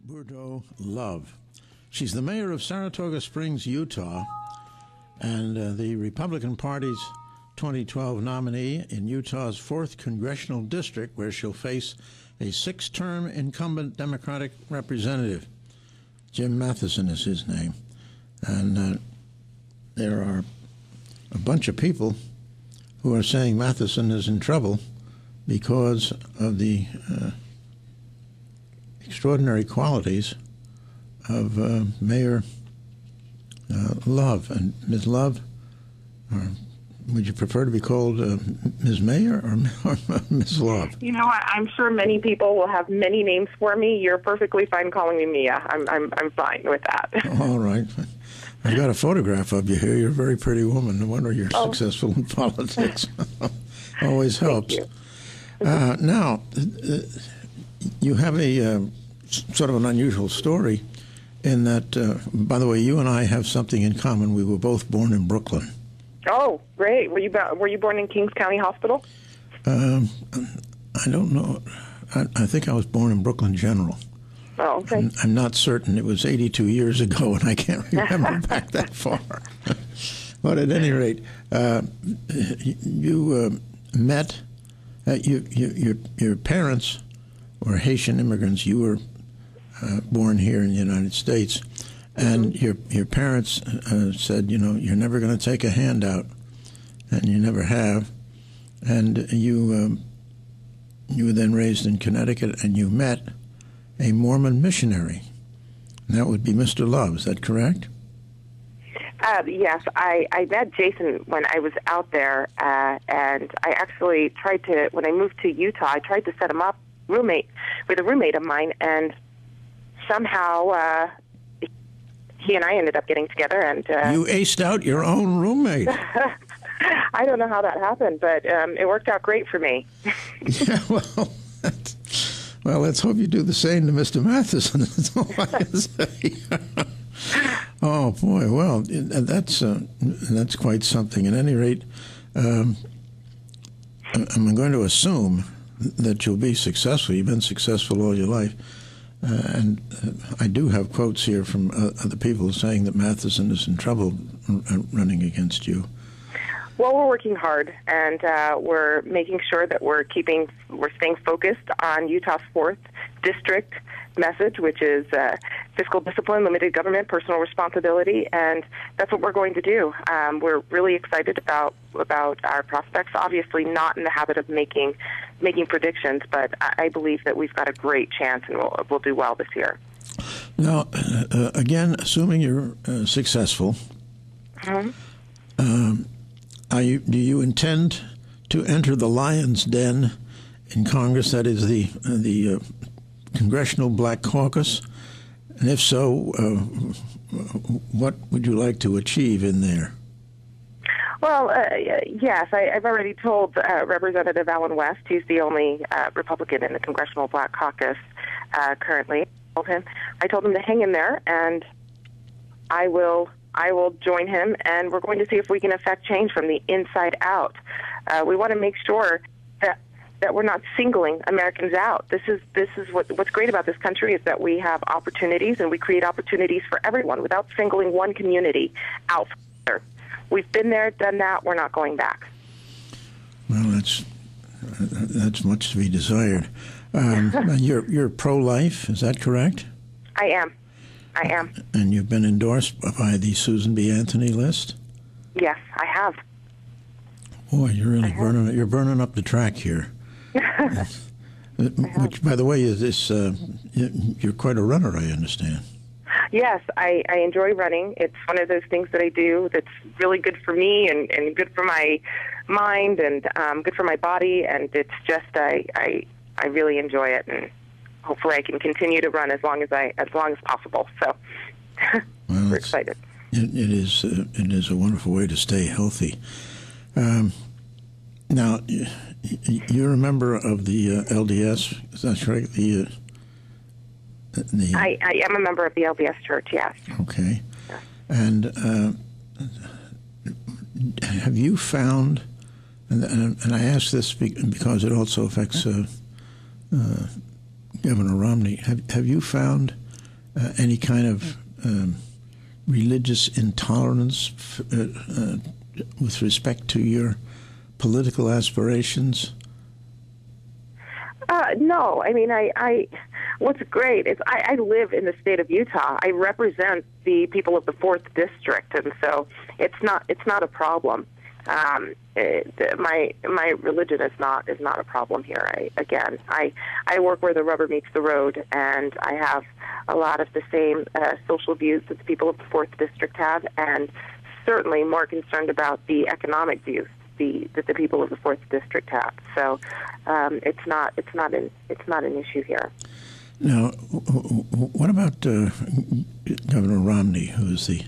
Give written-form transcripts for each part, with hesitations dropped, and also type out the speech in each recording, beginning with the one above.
Bordeaux Love. She's the mayor of Saratoga Springs, Utah, and the Republican Party's 2012 nominee in Utah's 4th Congressional District, where she'll face a 6-term incumbent Democratic representative. Jim Matheson is his name. And there are a bunch of people who are saying Matheson is in trouble because of the extraordinary qualities of Mayor Love. And Ms. Love, would you prefer to be called Ms. Mayor or Ms. Love? You know, I'm sure many people will have many names for me. You're perfectly fine calling me Mia. I'm fine with that. All right. I've got a photograph of you here. You're a very pretty woman. No wonder you're successful in politics. Always helps. Thank you. Now, you have a sort of an unusual story in that, by the way, you and I have something in common. We were both born in Brooklyn. Oh, great. Were you born in Kings County Hospital? I don't know. I think I was born in Brooklyn General. Oh, okay. I'm not certain. It was 82 years ago, and I can't remember back that far. But at any rate, you met your parents were Haitian immigrants. You were born here in the United States, and your parents said, you know, you're never going to take a handout, and you never have. And you were then raised in Connecticut, and you met a Mormon missionary. And that would be Mr. Love. Is that correct? Yes, I met Jason when I was out there, and I actually tried to, when I moved to Utah, I tried to set him up with a roommate of mine, and somehow he and I ended up getting together. And you aced out your own roommate. I don't know how that happened, but it worked out great for me. Yeah, well, let's hope you do the same to Mr. Matheson. That's all I can say. Oh boy, well, that's quite something. At any rate, I'm going to assume that you'll be successful. You've been successful all your life, and I do have quotes here from other people saying that Matheson is in trouble running against you. Well, we're working hard, and we're making sure that we're staying focused on Utah's 4th District message, which is fiscal discipline, limited government, personal responsibility, and that's what we're going to do. We're really excited about our prospects. Obviously, not in the habit of making predictions, but I believe that we've got a great chance, and we'll do well this year. Now, again, assuming you're successful. Do you intend to enter the lion's den in Congress? That is the Congressional Black Caucus, and if so, what would you like to achieve in there? Well, yes, I've already told Representative Allen West. He's the only Republican in the Congressional Black Caucus currently. I told him to hang in there, and I will join him, and we're going to see if we can affect change from the inside out. We want to make sure that we're not singling Americans out. This is what's great about this country is that we have opportunities, and we create opportunities for everyone without singling one community out. We've been there, done that. We're not going back. Well, that's much to be desired. You're pro-life, is that correct? I am. And you've been endorsed by the Susan B. Anthony list? Yes, I have. Boy, you're really burning up the track here. Which, by the way, is this? You're quite a runner, I understand. Yes, I enjoy running. It's one of those things that I do that's really good for me and good for my mind and good for my body. And it's just I really enjoy it, and hopefully I can continue to run as long as possible. So we're excited. It is a wonderful way to stay healthy. Now, you're a member of the LDS, is that right? I am a member of the LDS Church, yes. Okay. Yes. And have you found, and I ask this because it also affects Governor Romney, have you found any kind of religious intolerance with respect to your political aspirations? No. I mean, what's great is I live in the state of Utah. I represent the people of the 4th District, and so it's not a problem. My religion is not a problem here. I work where the rubber meets the road, and I have a lot of the same social views that the people of the 4th District have, and certainly more concerned about the economic views that the people of the 4th District have. So it's not an issue here. Now, what about Governor Romney, who is the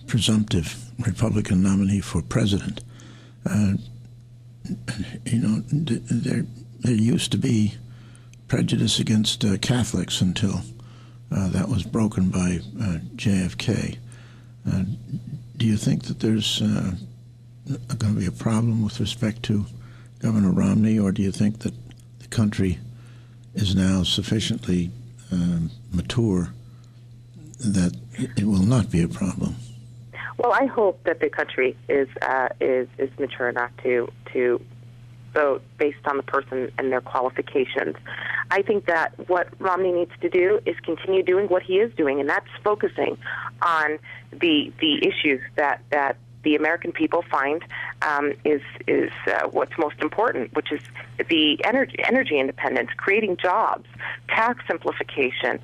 presumptive Republican nominee for president? There used to be prejudice against Catholics until that was broken by JFK. Do you think that there's going to be a problem with respect to Governor Romney, or do you think that the country is now sufficiently mature that it will not be a problem? Well, I hope that the country is mature enough to vote based on the person and their qualifications. I think that what Romney needs to do is continue doing what he is doing, and that's focusing on the issues that the American people find is what's most important, which is the energy independence, creating jobs, tax simplification.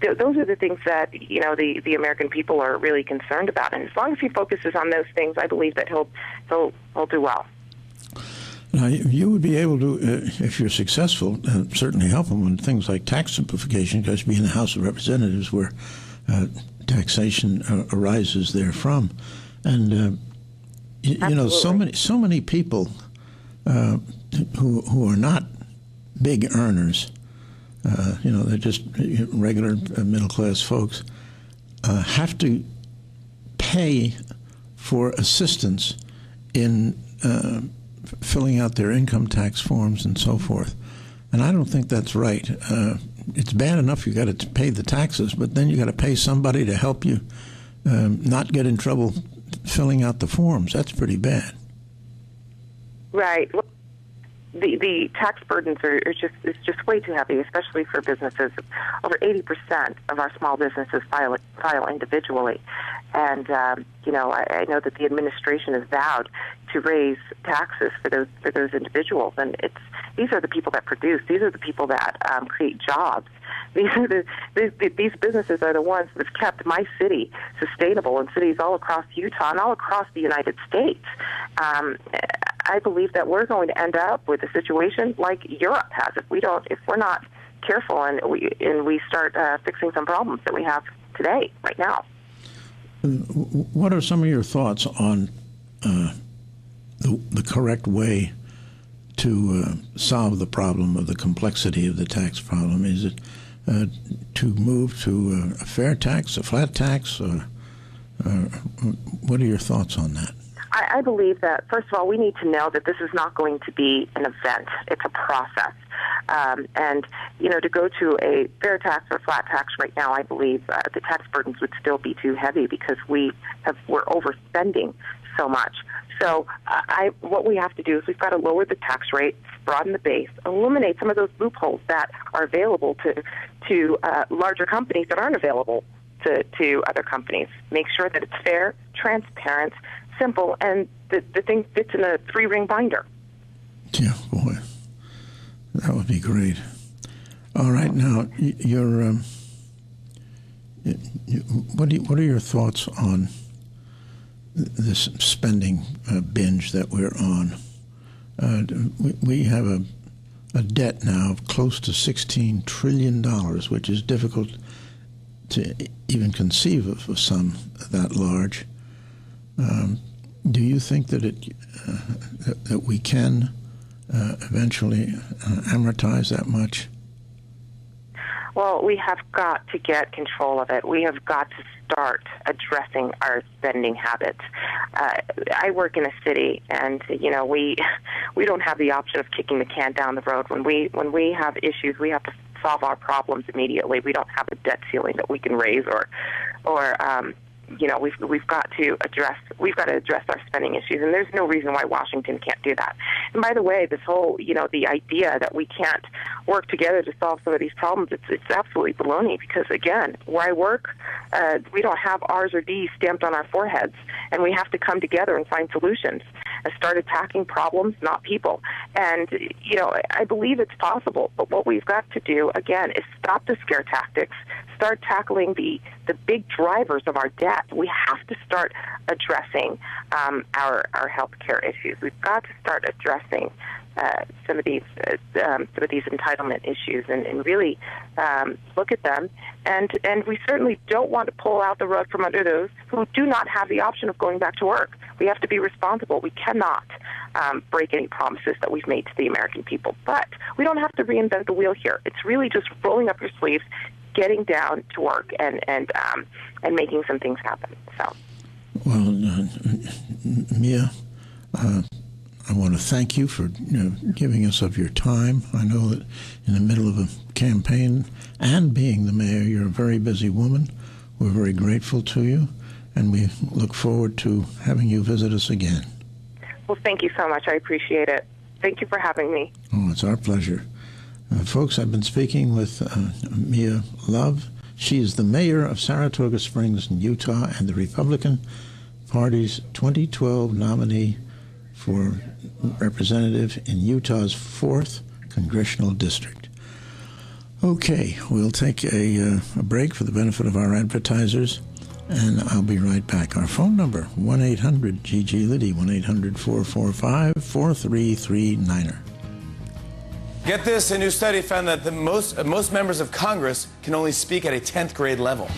Those are the things that the American people are really concerned about, and as long as he focuses on those things, I believe that he'll do well. Now, you would be able to, if you're successful, certainly help him on things like tax simplification, because you'd be in the House of Representatives where taxation arises therefom. And so many people who are not big earners, they're just regular middle class folks, have to pay for assistance in filling out their income tax forms and so forth. And I don't think that's right. It's bad enough you got to pay the taxes, but then you got to pay somebody to help you not get in trouble filling out the forms. That's pretty bad. Right. Well, the tax burdens are just way too heavy, especially for businesses. Over 80% of our small businesses file individually, and I know that the administration has vowed to raise taxes for those individuals, and these are the people that produce. These are the people that create jobs. These businesses are the ones that have kept my city sustainable, and cities all across Utah and all across the United States. I believe that we're going to end up with a situation like Europe has if we're not careful and we start fixing some problems that we have today, right now. What are some of your thoughts on the correct way to solve the problem of the complexity of the tax problem? Is it to move to a fair tax, a flat tax, or what are your thoughts on that? I believe that, first of all, we need to know that this is not going to be an event. It's a process. And to go to a fair tax or flat tax right now, I believe the tax burdens would still be too heavy because we're overspending so much. So what we have to do is we've got to lower the tax rate, broaden the base, eliminate some of those loopholes that are available to larger companies that aren't available to other companies. Make sure that it's fair, transparent, simple, and the thing fits in a 3-ring binder. Yeah, boy, that would be great. All right, now what are your thoughts on this spending binge that we're on? We have a debt now of close to $16 trillion, which is difficult to even conceive of a sum that large. Do you think that that we can eventually amortize that much? Well, we have got to get control of it. We have got to start addressing our spending habits. I work in a city, and we don't have the option of kicking the can down the road. When we have issues, we have to solve our problems immediately. We don't have a debt ceiling that we can raise, we've got to address our spending issues, and there's no reason why Washington can't do that. And by the way, this whole, the idea that we can't work together to solve some of these problems, it's absolutely baloney, because again, where I work, we don't have R's or D's stamped on our foreheads, and we have to come together and find solutions and start attacking problems, not people. And, I believe it's possible, but what we've got to do, again, is stop the scare tactics, start tackling the big drivers of our debt. We have to start addressing our health care issues. We've got to start addressing some of these entitlement issues and really look at them. And we certainly don't want to pull out the rug from under those who do not have the option of going back to work. We have to be responsible. We cannot break any promises that we've made to the American people. But we don't have to reinvent the wheel here. It's really just rolling up your sleeves, getting down to work, and making some things happen. So, well, Mia, I want to thank you for giving us of your time. I know that in the middle of a campaign and being the mayor, you're a very busy woman. We're very grateful to you, and we look forward to having you visit us again. Well, thank you so much. I appreciate it. Thank you for having me. Oh, it's our pleasure. Folks, I've been speaking with Mia Love. She is the mayor of Saratoga Springs in Utah and the Republican Party's 2012 nominee for representative in Utah's 4th Congressional District. Okay, we'll take a break for the benefit of our advertisers, and I'll be right back. Our phone number, 1-800-GG-LIDDY, 1-800-445-4339. Get this, a new study found that most members of Congress can only speak at a 10th grade level.